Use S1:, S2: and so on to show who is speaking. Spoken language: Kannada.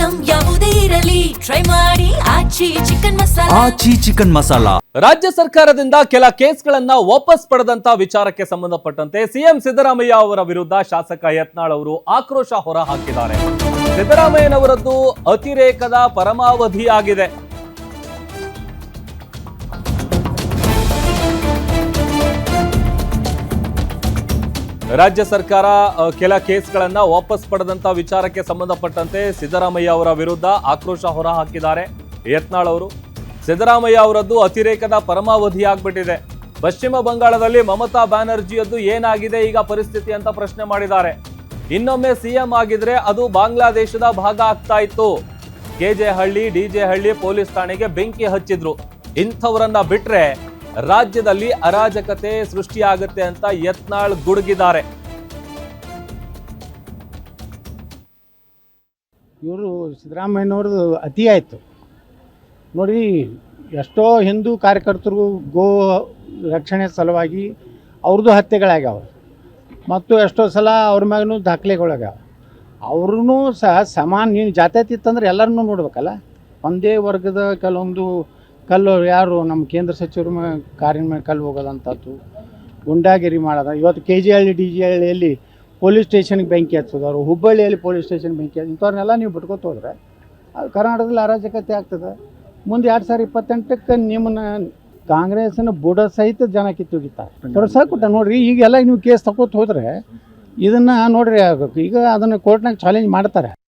S1: ಐಟಂ ಯಾವುದೇ ಇರಲಿ ಟ್ರೈ ಮಾಡಿ ಆಚಿ ಚಿಕನ್ ಮಸಾಲಾ.
S2: ರಾಜ್ಯ ಸರ್ಕಾರದಿಂದ ಕೆಲ ಕೇಸ್ಗಳನ್ನ ವಾಪಸ್ ಪಡೆದಂತ ವಿಚಾರಕ್ಕೆ ಸಂಬಂಧಪಟ್ಟಂತೆ ಸಿಎಂ ಸಿದ್ದರಾಮಯ್ಯ ಅವರ ವಿರುದ್ಧ ಶಾಸಕ ಯತ್ನಾಳ್ ಅವರು ಆಕ್ರೋಶ ಹೊರ ಹಾಕಿದ್ದಾರೆ. ಸಿದ್ದರಾಮಯ್ಯನವರದ್ದು ಅತಿರೇಕದ ಪರಮಾವಧಿಯಾಗಿದೆ. ರಾಜ್ಯ ಸರ್ಕಾರ ಕೆಲ ಕೇಸ್ಗಳನ್ನ ವಾಪಸ್ ಪಡೆದಂತ ವಿಚಾರಕ್ಕೆ ಸಂಬಂಧಪಟ್ಟಂತೆ ಸಿದ್ದರಾಮಯ್ಯ ಅವರ ವಿರುದ್ಧ ಆಕ್ರೋಶ ಹೊರ ಹಾಕಿದ್ದಾರೆ ಯತ್ನಾಳ್ ಅವರು. ಸಿದ್ದರಾಮಯ್ಯ ಅವರದ್ದು ಅತಿರೇಕದ ಪರಮಾವಧಿ ಆಗ್ಬಿಟ್ಟಿದೆ. ಪಶ್ಚಿಮ ಬಂಗಾಳದಲ್ಲಿ ಮಮತಾ ಬ್ಯಾನರ್ಜಿಯದ್ದು ಏನಾಗಿದೆ ಈಗ ಪರಿಸ್ಥಿತಿ ಅಂತ ಪ್ರಶ್ನೆ ಮಾಡಿದ್ದಾರೆ. ಇನ್ನೊಮ್ಮೆ ಸಿಎಂ ಆಗಿದ್ರೆ ಅದು ಬಾಂಗ್ಲಾದೇಶದ ಭಾಗ ಆಗ್ತಾ ಇತ್ತು. ಕೆಜೆ ಹಳ್ಳಿ ಡಿಜೆ ಹಳ್ಳಿ ಪೊಲೀಸ್ ಠಾಣೆಗೆ ಬೆಂಕಿ ಹಚ್ಚಿದ್ರು. ಇಂಥವರನ್ನ ಬಿಟ್ರೆ ರಾಜ್ಯದಲ್ಲಿ ಅರಾಜಕತೆ ಸೃಷ್ಟಿಯಾಗುತ್ತೆ ಅಂತ ಯತ್ನಾಳ್ ಗುಡುಗಿದ್ದಾರೆ.
S3: ಇವರು ಸಿದ್ದರಾಮಯ್ಯನವ್ರದ್ದು ಅತಿ ಆಯಿತು ನೋಡಿ. ಎಷ್ಟೋ ಹಿಂದೂ ಕಾರ್ಯಕರ್ತರು ಗೋ ರಕ್ಷಣೆ ಸಲುವಾಗಿ ಅವ್ರದ್ದು ಹತ್ಯೆಗಳಾಗ್ಯಾವ ಮತ್ತು ಎಷ್ಟೋ ಸಲ ಅವ್ರ ಮ್ಯಾಗೂ ದಾಖಲೆಗಳಾಗ್ಯಾವ. ಅವ್ರೂ ಸಹ ಸಮಾನ ನೀನು ಜಾತ್ಯತೀತ ಇತ್ತಂದ್ರೆ ಎಲ್ಲರನ್ನೂ ನೋಡ್ಬೇಕಲ್ಲ. ಒಂದೇ ವರ್ಗದ ಕೆಲವೊಂದು ಕಲ್ಲು ಯಾರು ನಮ್ಮ ಕೇಂದ್ರ ಸಚಿವರು ಕಾರಿನ ಮೇಲೆ ಕಲ್ಲು ಹೋಗೋದಂಥದ್ದು, ಗುಂಡಾಗಿರಿ ಮಾಡೋದು. ಇವತ್ತು KG ಹಳ್ಳಿ DG ಹಳ್ಳಿಯಲ್ಲಿ ಪೊಲೀಸ್ ಸ್ಟೇಷನ್ಗೆ ಬೆಂಕಿ ಹಚ್ಚೋದವರು, ಹುಬ್ಬಳ್ಳಿಯಲ್ಲಿ ಪೊಲೀಸ್ ಸ್ಟೇಷನ್ ಬೆಂಕಿ ಇಂಥವ್ರನ್ನೆಲ್ಲ ನೀವು ಬಿಟ್ಕೊತ ಹೋದ್ರೆ ಅದು ಕರ್ನಾಟಕದಲ್ಲಿ ಅರಾಜಕತೆ ಆಗ್ತದೆ. ಮುಂದೆ 2028ಕ್ಕೆ ನಿಮ್ಮನ್ನ ಕಾಂಗ್ರೆಸ್ನ ಬುಡ ಸಹಿತ ಜನ ಕಿತ್ತುಗಿತಾರೆ. ತೋರ್ಸಾಕೊಟ್ಟ ನೋಡ್ರಿ. ಈಗೆಲ್ಲ ನೀವು ಕೇಸ್ ತಗೋತ ಹೋದ್ರೆ ಇದನ್ನು ನೋಡ್ರಿ ಆಗಬೇಕು. ಈಗ ಅದನ್ನು ಕೋರ್ಟ್ನಾಗ ಚಾಲೆಂಜ್ ಮಾಡ್ತಾರೆ.